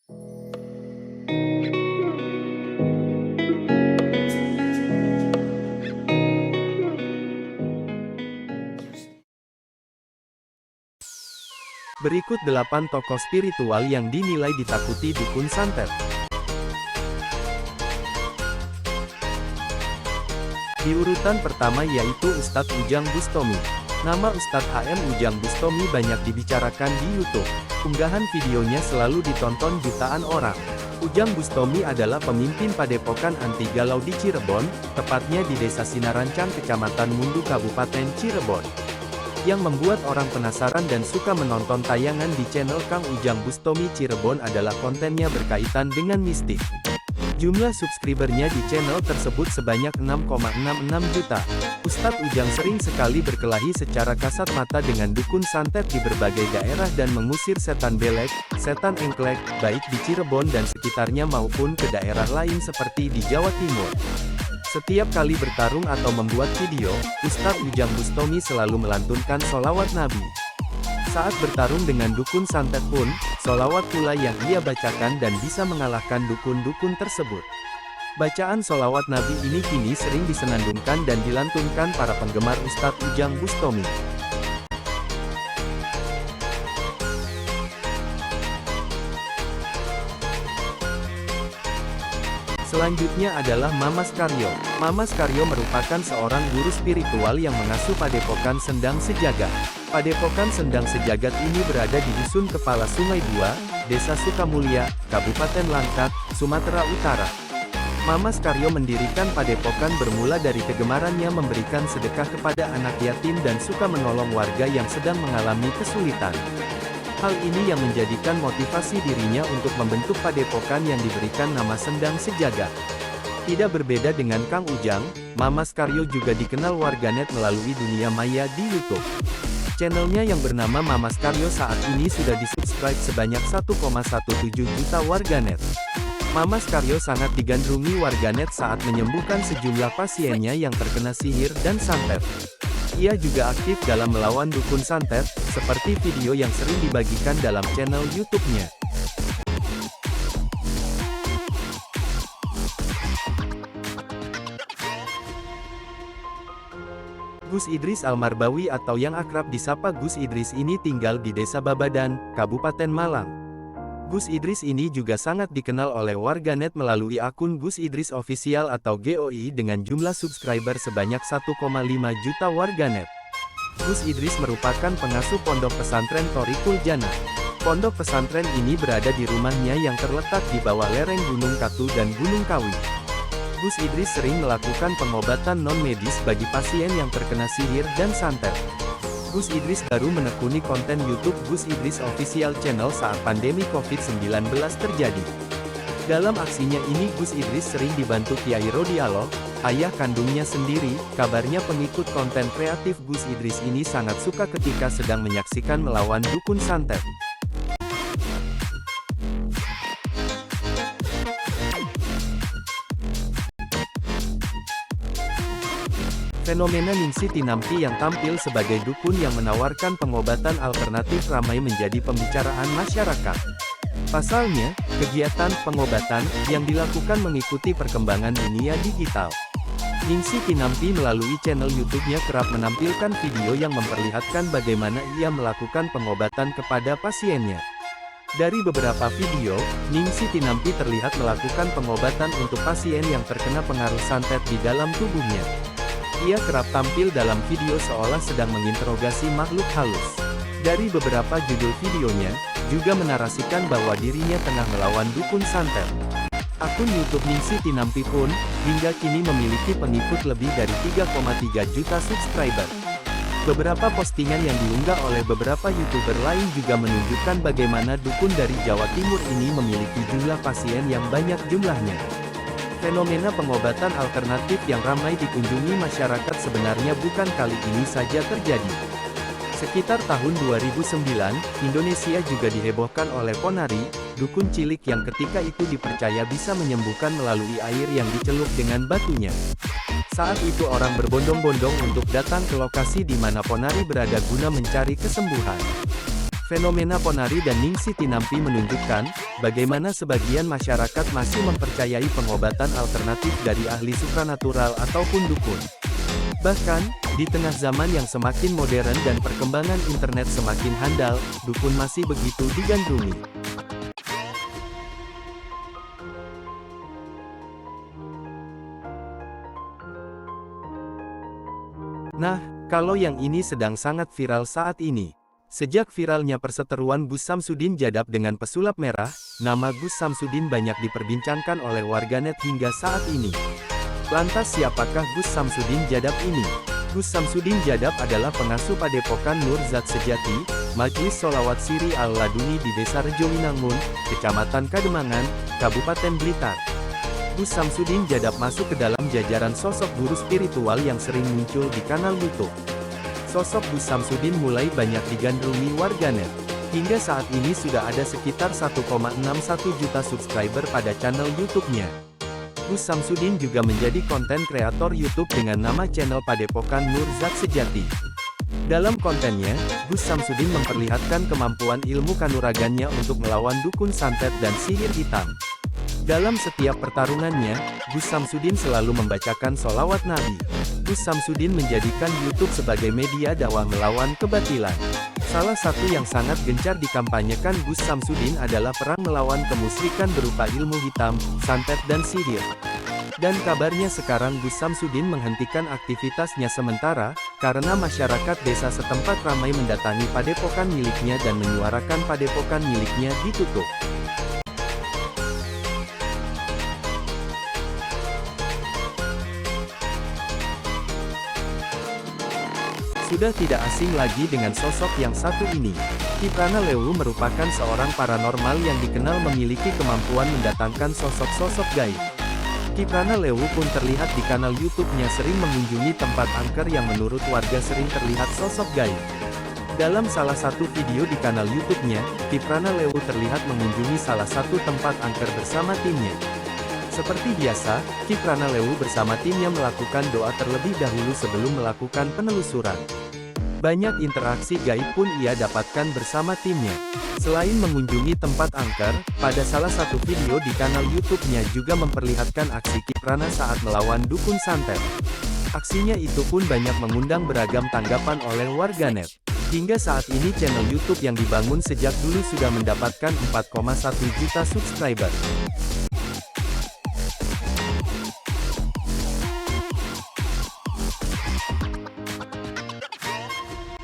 Berikut 8 tokoh spiritual yang dinilai ditakuti dukun santet. Di urutan pertama yaitu Ustadz Ujang Bustami. Nama Ustadz HM Ujang Bustami banyak dibicarakan di YouTube. Unggahan videonya selalu ditonton jutaan orang. Ujang Bustami adalah pemimpin padepokan anti galau di Cirebon, tepatnya di Desa Sinarancang Kecamatan Mundu Kabupaten Cirebon. Yang membuat orang penasaran dan suka menonton tayangan di channel Kang Ujang Bustami Cirebon adalah kontennya berkaitan dengan mistik. Jumlah subscribernya di channel tersebut sebanyak 6,66 juta. Ustadz Ujang sering sekali berkelahi secara kasat mata dengan dukun santet di berbagai daerah dan mengusir setan belek, setan engklek, baik di Cirebon dan sekitarnya maupun ke daerah lain seperti di Jawa Timur. Setiap kali bertarung atau membuat video, Ustadz Ujang Bustami selalu melantunkan sholawat Nabi. Saat bertarung dengan dukun santet pun, sholawat pula yang ia bacakan dan bisa mengalahkan dukun-dukun tersebut. Bacaan sholawat Nabi ini kini sering disenandungkan dan dilantunkan para penggemar Ustadz Ujang Bustami. Selanjutnya adalah Mamas Karyo. Mamas Karyo merupakan seorang guru spiritual yang mengasuh Padepokan Sendang Sejagat. Padepokan Sendang Sejagat ini berada di Dusun Kepala Sungai Dua, Desa Sukamulya, Kabupaten Langkat, Sumatera Utara. Mamas Karyo mendirikan padepokan bermula dari kegemarannya memberikan sedekah kepada anak yatim dan suka menolong warga yang sedang mengalami kesulitan. Hal ini yang menjadikan motivasi dirinya untuk membentuk padepokan yang diberikan nama Sendang Sejagat. Tidak berbeda dengan Kang Ujang, Mamas Karyo juga dikenal warganet melalui dunia maya di YouTube. Channelnya yang bernama Mamas Karyo saat ini sudah disubscribe sebanyak 1,17 juta warganet. Mamas Karyo sangat digandrungi warganet saat menyembuhkan sejumlah pasiennya yang terkena sihir dan santet. Ia juga aktif dalam melawan dukun santet, seperti video yang sering dibagikan dalam channel YouTube-nya. Gus Idris Almarbawi atau yang akrab disapa Gus Idris ini tinggal di Desa Babadan, Kabupaten Malang. Gus Idris ini juga sangat dikenal oleh warganet melalui akun Gus Idris Official atau GOI dengan jumlah subscriber sebanyak 1,5 juta warganet. Gus Idris merupakan pengasuh pondok pesantren Thoriqul Jannah. Pondok pesantren ini berada di rumahnya yang terletak di bawah lereng Gunung Katu dan Gunung Kawi. Gus Idris sering melakukan pengobatan non-medis bagi pasien yang terkena sihir dan santet. Gus Idris baru menekuni konten YouTube Gus Idris Official Channel saat pandemi COVID-19 terjadi. Dalam aksinya ini Gus Idris sering dibantu Kiai Rodiallah, ayah kandungnya sendiri. Kabarnya pengikut konten kreatif Gus Idris ini sangat suka ketika sedang menyaksikan melawan dukun santet. Fenomena Ningsih Tinampi yang tampil sebagai dukun yang menawarkan pengobatan alternatif ramai menjadi pembicaraan masyarakat. Pasalnya, kegiatan pengobatan yang dilakukan mengikuti perkembangan dunia digital. Ningsih Tinampi melalui channel YouTube-nya kerap menampilkan video yang memperlihatkan bagaimana ia melakukan pengobatan kepada pasiennya. Dari beberapa video, Ningsih Tinampi terlihat melakukan pengobatan untuk pasien yang terkena pengaruh santet di dalam tubuhnya. Ia kerap tampil dalam video seolah sedang menginterogasi makhluk halus. Dari beberapa judul videonya, juga menarasikan bahwa dirinya tengah melawan dukun santet. Akun YouTube Ningsih Tinampi pun, hingga kini memiliki pengikut lebih dari 3,3 juta subscriber. Beberapa postingan yang diunggah oleh beberapa YouTuber lain juga menunjukkan bagaimana dukun dari Jawa Timur ini memiliki jumlah pasien yang banyak jumlahnya. Fenomena pengobatan alternatif yang ramai dikunjungi masyarakat sebenarnya bukan kali ini saja terjadi. Sekitar tahun 2009, Indonesia juga dihebohkan oleh Ponari, dukun cilik yang ketika itu dipercaya bisa menyembuhkan melalui air yang dicelup dengan batunya. Saat itu orang berbondong-bondong untuk datang ke lokasi di mana Ponari berada guna mencari kesembuhan. Fenomena Ponari dan Ningsih Tinampi menunjukkan, bagaimana sebagian masyarakat masih mempercayai pengobatan alternatif dari ahli supranatural ataupun dukun. Bahkan, di tengah zaman yang semakin modern dan perkembangan internet semakin handal, dukun masih begitu digandrungi. Nah, kalau yang ini sedang sangat viral saat ini. Sejak viralnya perseteruan Gus Samsudin Jadab dengan pesulap merah, nama Gus Samsudin banyak diperbincangkan oleh warganet hingga saat ini. Lantas siapakah Gus Samsudin Jadab ini? Gus Samsudin Jadab adalah pengasuh Padepokan Nur Zat Sejati, Majelis Sholawat Siri Al-Laduni di Desa Rejowinangun, Kecamatan Kademangan, Kabupaten Blitar. Gus Samsudin Jadab masuk ke dalam jajaran sosok guru spiritual yang sering muncul di kanal YouTube. Sosok Gus Samsudin mulai banyak digandrungi warganet. Hingga saat ini sudah ada sekitar 1,61 juta subscriber pada channel YouTube-nya. Gus Samsudin juga menjadi konten kreator YouTube dengan nama channel Padepokan Nur Zat Sejati. Dalam kontennya, Gus Samsudin memperlihatkan kemampuan ilmu kanuragannya untuk melawan dukun santet dan sihir hitam. Dalam setiap pertarungannya, Gus Samsudin selalu membacakan sholawat Nabi. Gus Samsudin menjadikan YouTube sebagai media dakwah melawan kebatilan. Salah satu yang sangat gencar dikampanyekan Gus Samsudin adalah perang melawan kemusyrikan berupa ilmu hitam, santet dan sihir. Dan kabarnya sekarang Gus Samsudin menghentikan aktivitasnya sementara, karena masyarakat desa setempat ramai mendatangi padepokan miliknya dan menyuarakan padepokan miliknya ditutup. Sudah tidak asing lagi dengan sosok yang satu ini. Ki Pranalewu merupakan seorang paranormal yang dikenal memiliki kemampuan mendatangkan sosok-sosok gaib. Ki Pranalewu pun terlihat di kanal YouTube-nya sering mengunjungi tempat angker yang menurut warga sering terlihat sosok gaib. Dalam salah satu video di kanal YouTube-nya, Ki Pranalewu terlihat mengunjungi salah satu tempat angker bersama timnya. Seperti biasa, Ki Pranalewu bersama timnya melakukan doa terlebih dahulu sebelum melakukan penelusuran. Banyak interaksi gaib pun ia dapatkan bersama timnya. Selain mengunjungi tempat angker, pada salah satu video di kanal YouTube-nya juga memperlihatkan aksi Ki Prana saat melawan dukun santet. Aksinya itu pun banyak mengundang beragam tanggapan oleh warganet. Hingga saat ini channel YouTube yang dibangun sejak dulu sudah mendapatkan 4,1 juta subscriber.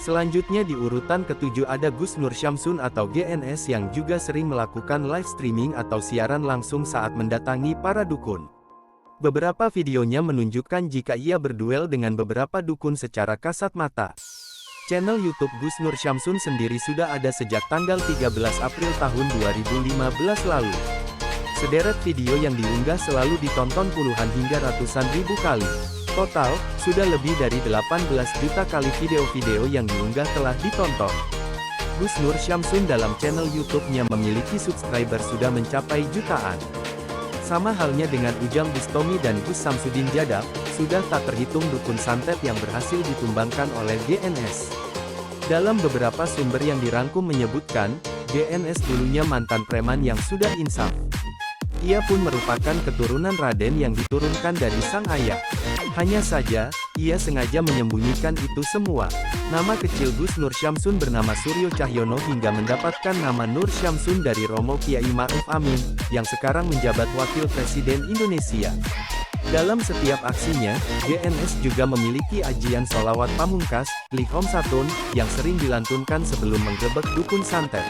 Selanjutnya di urutan ke-7 ada Gus Nur Syamsun atau GNS yang juga sering melakukan live streaming atau siaran langsung saat mendatangi para dukun. Beberapa videonya menunjukkan jika ia berduel dengan beberapa dukun secara kasat mata. Channel YouTube Gus Nur Syamsun sendiri sudah ada sejak tanggal 13 April tahun 2015 lalu. Sederet video yang diunggah selalu ditonton puluhan hingga ratusan ribu kali. Total, sudah lebih dari 18 juta kali video-video yang diunggah telah ditonton. Gus Nur Syamsun dalam channel YouTube-nya memiliki subscriber sudah mencapai jutaan. Sama halnya dengan Ujang Bustomi dan Gus Samsudin Jadab, sudah tak terhitung dukun santet yang berhasil ditumbangkan oleh GNS. Dalam beberapa sumber yang dirangkum menyebutkan, GNS dulunya mantan preman yang sudah insaf. Ia pun merupakan keturunan Raden yang diturunkan dari sang ayah. Hanya saja, ia sengaja menyembunyikan itu semua. Nama kecil Gus Nur Syamsun bernama Suryo Cahyono hingga mendapatkan nama Nur Syamsun dari Romo Kiai Ma'ruf Amin, yang sekarang menjabat Wakil Presiden Indonesia. Dalam setiap aksinya, GNS juga memiliki ajian sholawat pamungkas, Lihom Satun, yang sering dilantunkan sebelum menggebek dukun santet.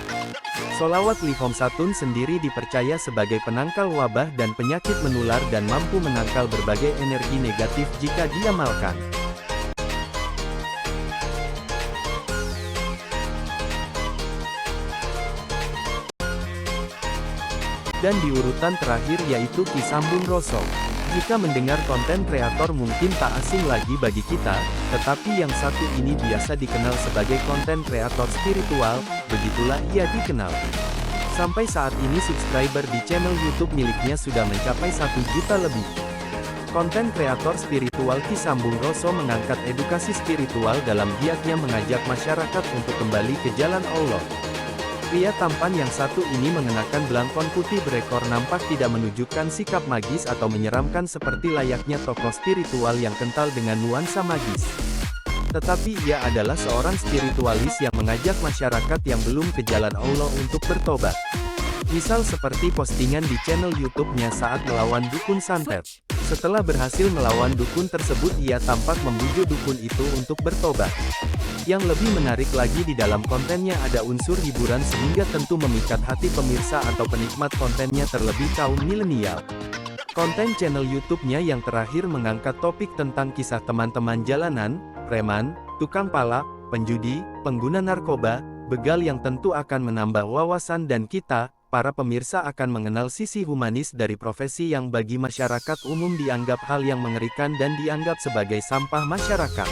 Sholawat Lihom Satun sendiri dipercaya sebagai penangkal wabah dan penyakit menular dan mampu menangkal berbagai energi negatif jika diamalkan. Dan di urutan terakhir yaitu Ki Sambung Roso. Jika mendengar konten kreator mungkin tak asing lagi bagi kita, tetapi yang satu ini biasa dikenal sebagai konten kreator spiritual, begitulah ia dikenal. Sampai saat ini subscriber di channel YouTube miliknya sudah mencapai 1 juta lebih. Konten kreator spiritual Ki Sambung Roso mengangkat edukasi spiritual dalam giatnya mengajak masyarakat untuk kembali ke jalan Allah. Pria tampan yang satu ini mengenakan belangkon putih berekor nampak tidak menunjukkan sikap magis atau menyeramkan seperti layaknya tokoh spiritual yang kental dengan nuansa magis. Tetapi ia adalah seorang spiritualis yang mengajak masyarakat yang belum ke jalan Allah untuk bertobat. Misal seperti postingan di channel YouTube-nya saat melawan dukun santet. Setelah berhasil melawan dukun tersebut, ia tampak membujuk dukun itu untuk bertobat. Yang lebih menarik lagi, di dalam kontennya ada unsur hiburan sehingga tentu memikat hati pemirsa atau penikmat kontennya, terlebih kaum milenial. Konten channel YouTube-nya yang terakhir mengangkat topik tentang kisah teman-teman jalanan, preman, tukang palak, penjudi, pengguna narkoba, begal yang tentu akan menambah wawasan dan kita, para pemirsa akan mengenal sisi humanis dari profesi yang bagi masyarakat umum dianggap hal yang mengerikan dan dianggap sebagai sampah masyarakat.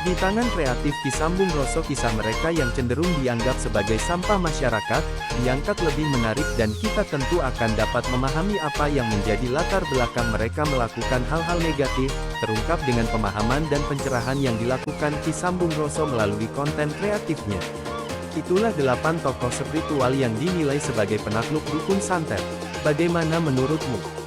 Di tangan kreatif Ki Sambung Roso, kisah mereka yang cenderung dianggap sebagai sampah masyarakat, diangkat lebih menarik dan kita tentu akan dapat memahami apa yang menjadi latar belakang mereka melakukan hal-hal negatif, terungkap dengan pemahaman dan pencerahan yang dilakukan Ki Sambung Roso melalui konten kreatifnya. Itulah 8 tokoh spiritual yang dinilai sebagai penakluk dukun santet. Bagaimana menurutmu?